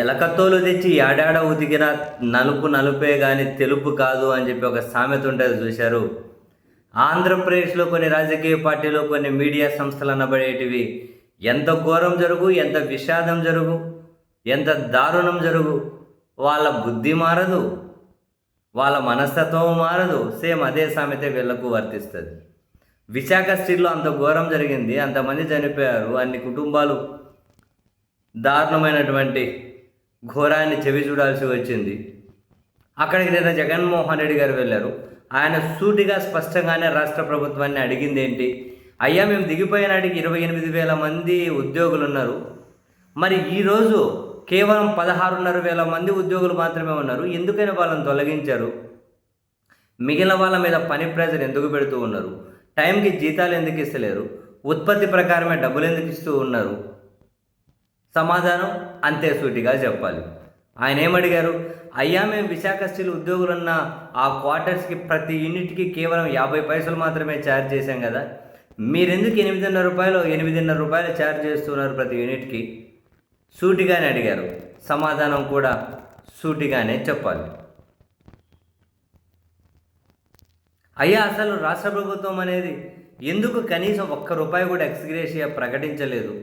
ఎలకతోలు తెచ్చి ఏడాడ ఉతికిన నలుపు నలుపే గాని తెలుపు కాదు అని చెప్పి ఒక సామెత ఉంటుంది చూశారు. ఆంధ్రప్రదేశ్లో కొన్ని రాజకీయ పార్టీలు, కొన్ని మీడియా సంస్థలు అనబడేటివి ఎంత ఘోరం జరుగు, ఎంత విషాదం జరుగు, ఎంత దారుణం జరుగు, వాళ్ళ బుద్ధి మారదు, వాళ్ళ మనస్తత్వం మారదు. సేమ్ అదే సామెత వీళ్ళకు వర్తిస్తుంది. విశాఖ స్టీల్లో అంత ఘోరం జరిగింది, అంతమంది చనిపోయారు, అన్ని కుటుంబాలు దారుణమైనటువంటి ఘోరాన్ని చెవి చూడాల్సి వచ్చింది. అక్కడికి నిన్న జగన్మోహన్ రెడ్డి గారు వెళ్ళారు. ఆయన సూటిగా స్పష్టంగానే రాష్ట్ర ప్రభుత్వాన్ని అడిగింది ఏంటి, అయ్యా మేము దిగిపోయినాటికి 28,000 మంది ఉద్యోగులు ఉన్నారు, మరి ఈరోజు కేవలం 16,500 మంది ఉద్యోగులు మాత్రమే ఉన్నారు, ఎందుకని వాళ్ళని తొలగించారు, మిగిలిన వాళ్ళ మీద పని ప్రెజర్ ఎందుకు పెడుతూ ఉన్నారు, టైంకి జీతాలు ఎందుకు ఇస్తలేరు, ఉత్పత్తి ప్రకారమే డబ్బులు ఎందుకు ఇస్తూ ఉన్నారు? సమాధానం అంతే సూటిగా చెప్పాలి. ఆయన ఏమడిగారు, అయ్యా మేము విశాఖ స్టీల్ ఉద్యోగులున్న ఆ క్వార్టర్స్కి ప్రతి యూనిట్కి కేవలం 50 పైసలు మాత్రమే ఛార్జ్ చేశాం కదా, మీరెందుకు 8.5 రూపాయలు ఛార్జ్ చేస్తున్నారు ప్రతి యూనిట్కి? సూటిగానే అడిగారు. సమాధానం కూడా సూటిగానే చెప్పాలి. అయ్యా అసలు రాష్ట్ర ప్రభుత్వం అనేది ఎందుకు కనీసం ₹1 కూడా ఎక్స్గ్రేషియా ప్రకటించలేదు?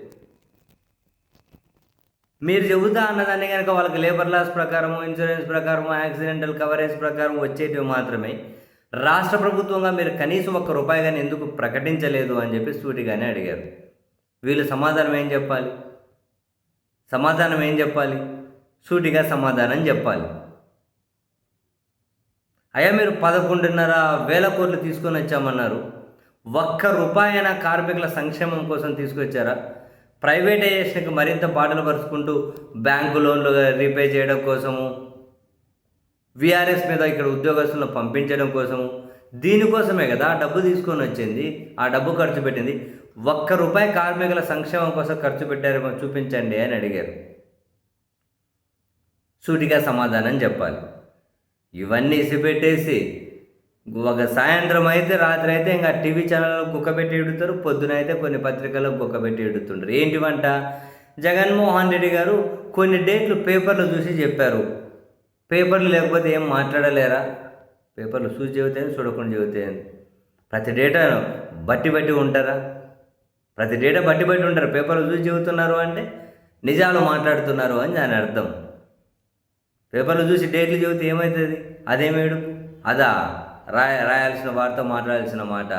మీరు చెబుతా అన్నదాన్ని కనుక వాళ్ళకి లేబర్ లాస్ ప్రకారము, ఇన్సూరెన్స్ ప్రకారము, యాక్సిడెంటల్ కవరేజ్ ప్రకారం వచ్చేటివి మాత్రమే. రాష్ట్ర ప్రభుత్వంగా మీరు కనీసం ₹1 కానీ ఎందుకు ప్రకటించలేదు అని చెప్పి సూటిగానే అడిగారు. వీళ్ళు సమాధానం ఏం చెప్పాలి? సూటిగా సమాధానం చెప్పాలి. అయ్యా మీరు 11,500 కోట్లు తీసుకొని వచ్చామన్నారు, ₹1 కార్మికుల సంక్షేమం కోసం తీసుకొచ్చారా? ప్రైవేటైజేషన్కి మరింత బాటలు పరుచుకుంటూ బ్యాంకు లోన్లు రీపే చేయడం కోసము, విఆర్ఎస్ మీద ఇక్కడ ఉద్యోగస్తులను పంపించడం కోసము, దీనికోసమే కదా ఆ డబ్బు తీసుకొని వచ్చింది, ఆ డబ్బు ఖర్చు పెట్టింది. ₹1 కార్మికుల సంక్షేమం కోసం ఖర్చు పెట్టారేమో చూపించండి అని అడిగారు. సూటిగా సమాధానం చెప్పాలి. ఇవన్నీ ఇసిపెట్టేసి ఒక సాయంత్రం అయితే, రాత్రి అయితే ఇంకా టీవీ ఛానల్లో కుక్కబెట్టి ఎడుతారు, పొద్దునైతే కొన్ని పత్రికల్లో కుక్కబెట్టి ఎడుతుంటారు. ఏంటివంట, జగన్మోహన్ రెడ్డి గారు కొన్ని డేట్లు పేపర్లు చూసి చెప్పారు. పేపర్లు లేకపోతే ఏం మాట్లాడలేరా? పేపర్లు చూసి చెబితే చూడకుండా చెబితే ప్రతి డేటాను బట్టి ఉంటారా? ప్రతి డేటా బట్టి ఉంటారు. పేపర్లు చూసి చెబుతున్నారు అంటే నిజాలు మాట్లాడుతున్నారు అని దాని అర్థం. పేపర్లు చూసి డేట్లు చెబితే ఏమవుతుంది? అదేమేడు అదా రాయాల్సిన వార్త, మాట్లాడాల్సిన మాట.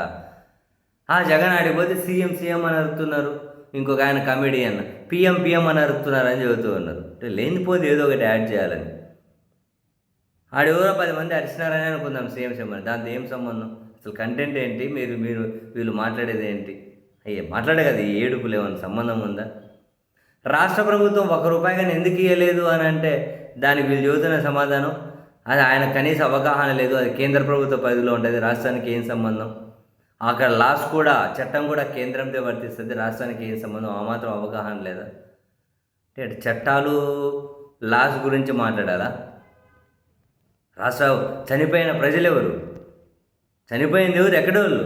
జగన్ ఆడిపోతే సీఎం అని అరుతున్నారు, ఇంకొక ఆయన కమెడియన్ పిఎం అని అరుతున్నారు అని చెబుతూ ఉన్నారు. లేనిపోతే ఏదో ఒకటి యాడ్ చేయాలని. ఆడెవరో 10 మంది అరిచినారని అనుకుందాం సీఎం అని, దాంతో ఏం సంబంధం? అసలు కంటెంట్ ఏంటి? వీళ్ళు మాట్లాడేది ఏంటి? అయ్యే మాట్లాడే కదా, ఈ ఏడుపులు ఏమన్నా సంబంధం ఉందా? రాష్ట్ర ప్రభుత్వం ₹1 కానీ ఎందుకు ఇవ్వలేదు అని అంటే దానికి వీళ్ళు చెబుతున్న సమాధానం, అది ఆయన కనీస అవగాహన లేదు, అది కేంద్ర ప్రభుత్వ పరిధిలో ఉంటుంది, రాష్ట్రానికి ఏం సంబంధం? అక్కడ లాస్ కూడా, చట్టం కూడా కేంద్రంతో వర్తిస్తుంది, రాష్ట్రానికి ఏం సంబంధం? ఆ మాత్రం అవగాహన లేదా? అంటే చట్టాలు, లాస్ గురించి మాట్లాడాలా? చనిపోయిన ప్రజలు ఎవరు? చనిపోయింది ఎవరు? ఎక్కడోళ్ళు?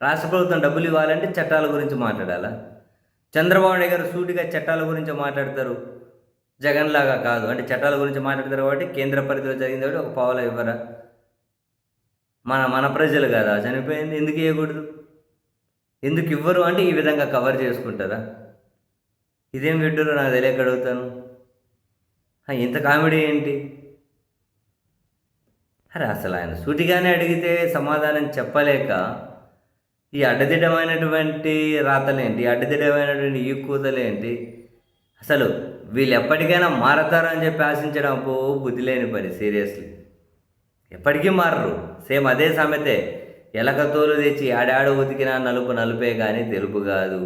రాష్ట్ర ప్రభుత్వం డబ్బులు ఇవ్వాలంటే చట్టాల గురించి మాట్లాడాలా? చంద్రబాబు నాయుడు గారు సూటిగా చట్టాల గురించి మాట్లాడతారు, జగన్ లాగా కాదు. అంటే చట్టాల గురించి మాట్లాడతారు కాబట్టి కేంద్ర పరిధిలో జరిగింది కాబట్టి ₹1 ఇవ్వరా? మన ప్రజలు కదా చనిపోయింది, ఎందుకు ఇవ్వకూడదు? ఎందుకు ఇవ్వరు అంటే ఈ విధంగా కవర్ చేసుకుంటారా? ఇదేం విడ్డూరో నాకు తెలియక అడుగుతాను. ఇంత కామెడీ ఏంటి? అసలు ఆయన సూటిగానే అడిగితే సమాధానం చెప్పలేక ఈ అడ్డదిడ్డమైనటువంటి రాతలేంటి, అడ్డదిడ్డమైనటువంటి ఈ కూతలేంటి? అసలు వీళ్ళు ఎప్పటికైనా మారతారని చెప్పి ఆశించడం బుద్ధి లేని పని. సీరియస్లీ ఎప్పటికీ మారరు. సేమ్ అదే సామెతే, ఎలకతోలు తెచ్చి ఆడాడు ఉతికినా నలుపు నలుపే కానీ తెలుపు కాదు.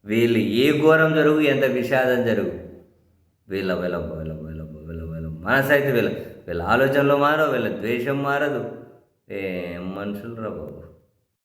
వీళ్ళు ఏ ఘోరం జరుగు, ఎంత విషాదం జరుగు, వీళ్ళ మనసు అయితే వీళ్ళ ఆలోచనలు మారవు, వీళ్ళ ద్వేషం మారదు. ఏం మనుషులు రా బాబు.